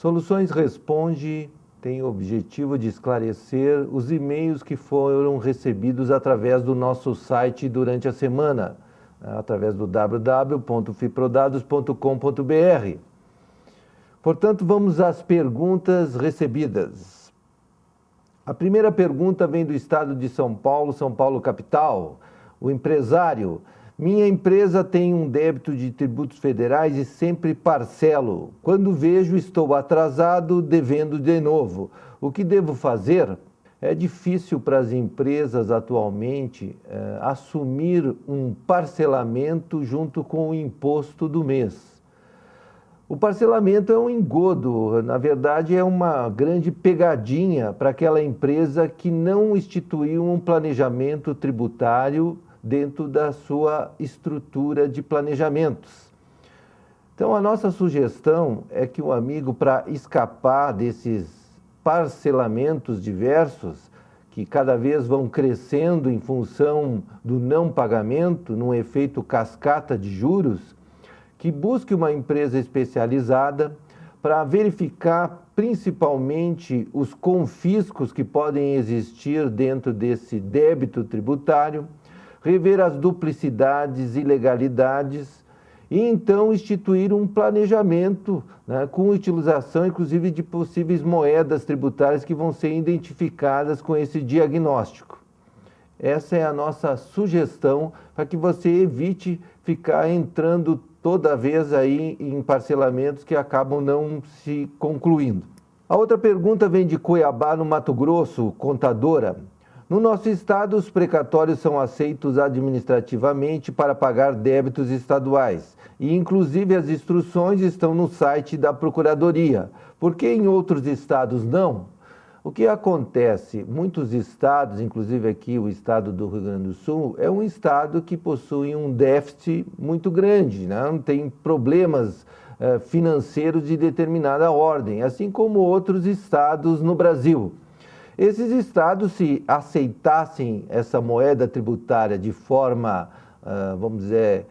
Soluções Responde tem o objetivo de esclarecer os e-mails que foram recebidos através do nosso site durante a semana, através do www.fiprodados.com.br. Portanto, vamos às perguntas recebidas. A primeira pergunta vem do estado de São Paulo capital. O empresário: minha empresa tem um débito de tributos federais e sempre parcelo. Quando vejo, estou atrasado, devendo de novo. O que devo fazer? É difícil para as empresas atualmente assumir um parcelamento junto com o imposto do mês. O parcelamento é um engodo, na verdade é uma grande pegadinha para aquela empresa que não instituiu um planejamento tributário dentro da sua estrutura de planejamentos. Então, a nossa sugestão é que o amigo, para escapar desses parcelamentos diversos, que cada vez vão crescendo em função do não pagamento, num efeito cascata de juros, que busque uma empresa especializada para verificar principalmente os confiscos que podem existir dentro desse débito tributário, rever as duplicidades e ilegalidades e então instituir um planejamento, com utilização inclusive de possíveis moedas tributárias que vão ser identificadas com esse diagnóstico. Essa é a nossa sugestão para que você evite ficar entrando toda vez aí em parcelamentos que acabam não se concluindo. A outra pergunta vem de Cuiabá, no Mato Grosso, contadora. No nosso estado, os precatórios são aceitos administrativamente para pagar débitos estaduais e, inclusive, as instruções estão no site da Procuradoria. Por que em outros estados não? O que acontece? Muitos estados, inclusive aqui o estado do Rio Grande do Sul, é um estado que possui um déficit muito grande, não tem problemas financeiros de determinada ordem, assim como outros estados no Brasil. Esses estados, se aceitassem essa moeda tributária de forma, vamos dizer,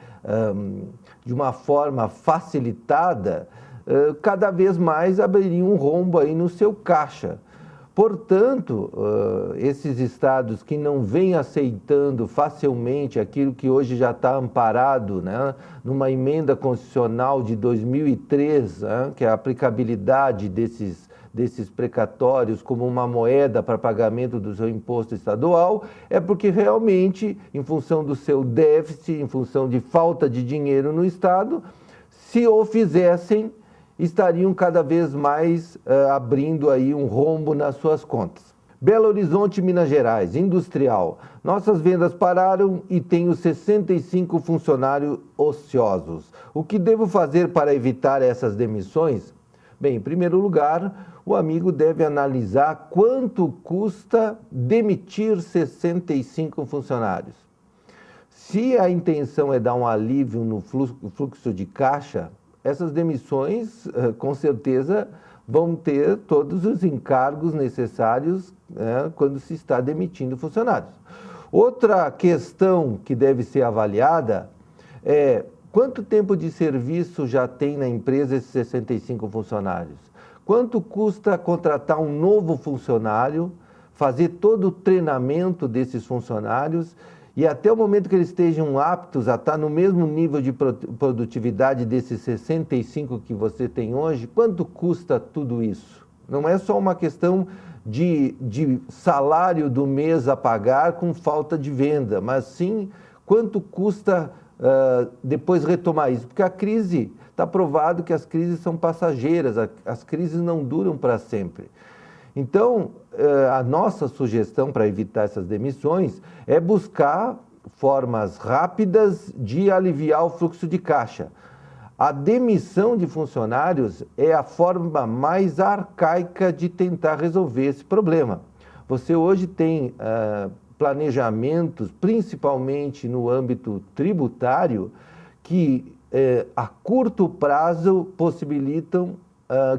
de uma forma facilitada, cada vez mais abririam um rombo aí no seu caixa. Portanto, esses estados que não vêm aceitando facilmente aquilo que hoje já está amparado, numa emenda constitucional de 2003, que é a aplicabilidade desses precatórios como uma moeda para pagamento do seu imposto estadual, é porque realmente, em função do seu déficit, em função de falta de dinheiro no estado, se o fizessem, estariam cada vez mais abrindo aí um rombo nas suas contas. Belo Horizonte, Minas Gerais, industrial. Nossas vendas pararam e tenho 65 funcionários ociosos. O que devo fazer para evitar essas demissões? Bem, em primeiro lugar, o amigo deve analisar quanto custa demitir 65 funcionários. Se a intenção é dar um alívio no fluxo de caixa, essas demissões, com certeza, vão ter todos os encargos necessários quando se está demitindo funcionários. Outra questão que deve ser avaliada é quanto tempo de serviço já tem na empresa esses 65 funcionários? Quanto custa contratar um novo funcionário, fazer todo o treinamento desses funcionários e até o momento que eles estejam aptos a estar no mesmo nível de produtividade desses 65 que você tem hoje, quanto custa tudo isso? Não é só uma questão de salário do mês a pagar com falta de venda, mas sim quanto custa depois retomar isso. Porque a crise, está provado que as crises são passageiras, as crises não duram para sempre. Então, a nossa sugestão para evitar essas demissões é buscar formas rápidas de aliviar o fluxo de caixa. A demissão de funcionários é a forma mais arcaica de tentar resolver esse problema. Você hoje tem planejamentos, principalmente no âmbito tributário, que a curto prazo possibilitam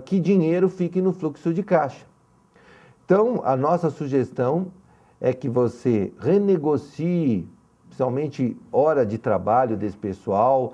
que dinheiro fique no fluxo de caixa. Então, a nossa sugestão é que você renegocie principalmente hora de trabalho desse pessoal,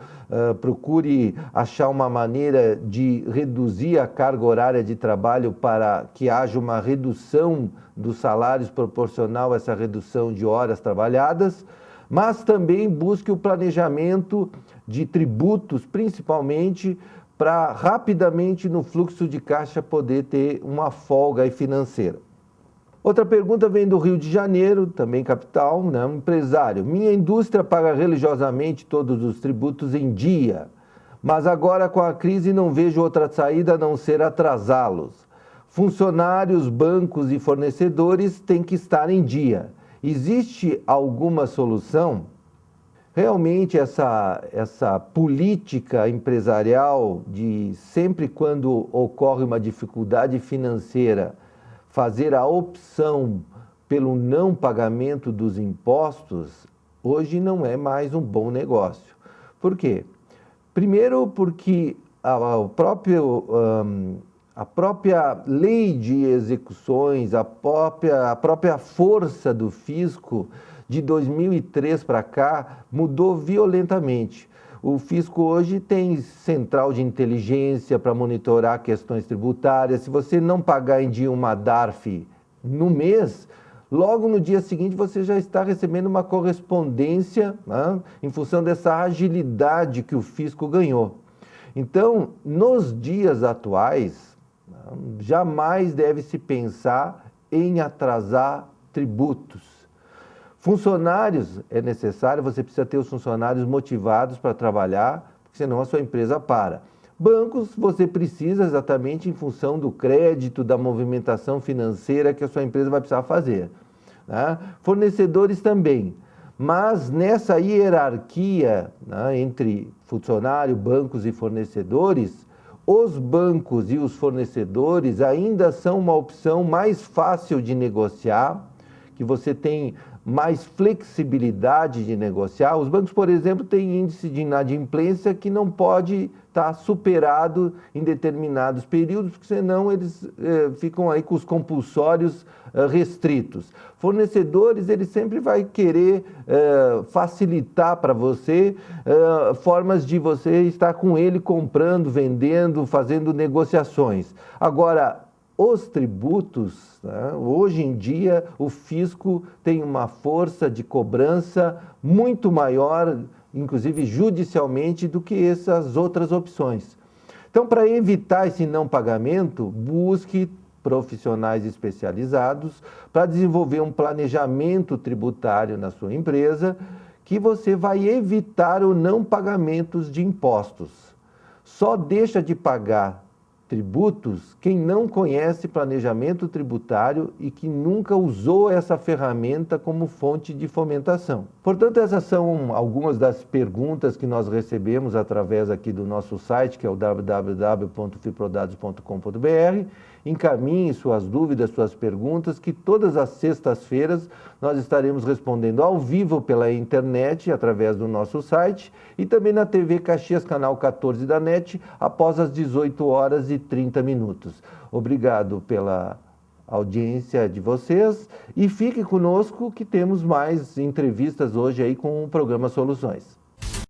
procure achar uma maneira de reduzir a carga horária de trabalho para que haja uma redução dos salários proporcional a essa redução de horas trabalhadas, mas também busque o planejamento de tributos, principalmente para rapidamente no fluxo de caixa poder ter uma folga aí financeira. Outra pergunta vem do Rio de Janeiro, também capital, né? Um empresário. Minha indústria paga religiosamente todos os tributos em dia, mas agora com a crise não vejo outra saída a não ser atrasá-los. Funcionários, bancos e fornecedores têm que estar em dia. Existe alguma solução? Realmente essa política empresarial de sempre quando ocorre uma dificuldade financeira, fazer a opção pelo não pagamento dos impostos, hoje não é mais um bom negócio. Por quê? Primeiro porque a própria lei de execuções, a própria força do fisco de 2003 para cá mudou violentamente. O fisco hoje tem central de inteligência para monitorar questões tributárias. Se você não pagar em dia uma DARF no mês, logo no dia seguinte você já está recebendo uma correspondência, né, em função dessa agilidade que o fisco ganhou. Então, nos dias atuais, jamais deve se pensar em atrasar tributos. Funcionários, é necessário, você precisa ter os funcionários motivados para trabalhar, porque senão a sua empresa para. Bancos, você precisa exatamente em função do crédito, da movimentação financeira que a sua empresa vai precisar fazer, né? Fornecedores também, mas nessa hierarquia, né, entre funcionário, bancos e fornecedores, os bancos e os fornecedores ainda são uma opção mais fácil de negociar, que você tem mais flexibilidade de negociar. Os bancos, por exemplo, têm índice de inadimplência que não pode estar superado em determinados períodos, porque senão eles ficam aí com os compulsórios restritos. Fornecedores, ele sempre vai querer facilitar para você formas de você estar com ele comprando, vendendo, fazendo negociações. Agora, os tributos, né, hoje em dia, o fisco tem uma força de cobrança muito maior, inclusive judicialmente, do que essas outras opções. Então, para evitar esse não pagamento, busque profissionais especializados para desenvolver um planejamento tributário na sua empresa, que você vai evitar o não pagamento de impostos. Só deixa de pagar tributos quem não conhece planejamento tributário e que nunca usou essa ferramenta como fonte de fomentação. Portanto, essas são algumas das perguntas que nós recebemos através aqui do nosso site, que é o www.fiprodados.com.br. Encaminhe suas dúvidas, suas perguntas, que todas as sextas-feiras nós estaremos respondendo ao vivo pela internet, através do nosso site, e também na TV Caxias, canal 14 da NET, após as 18h30. Obrigado pela audiência de vocês e fique conosco que temos mais entrevistas hoje aí com o programa Soluções.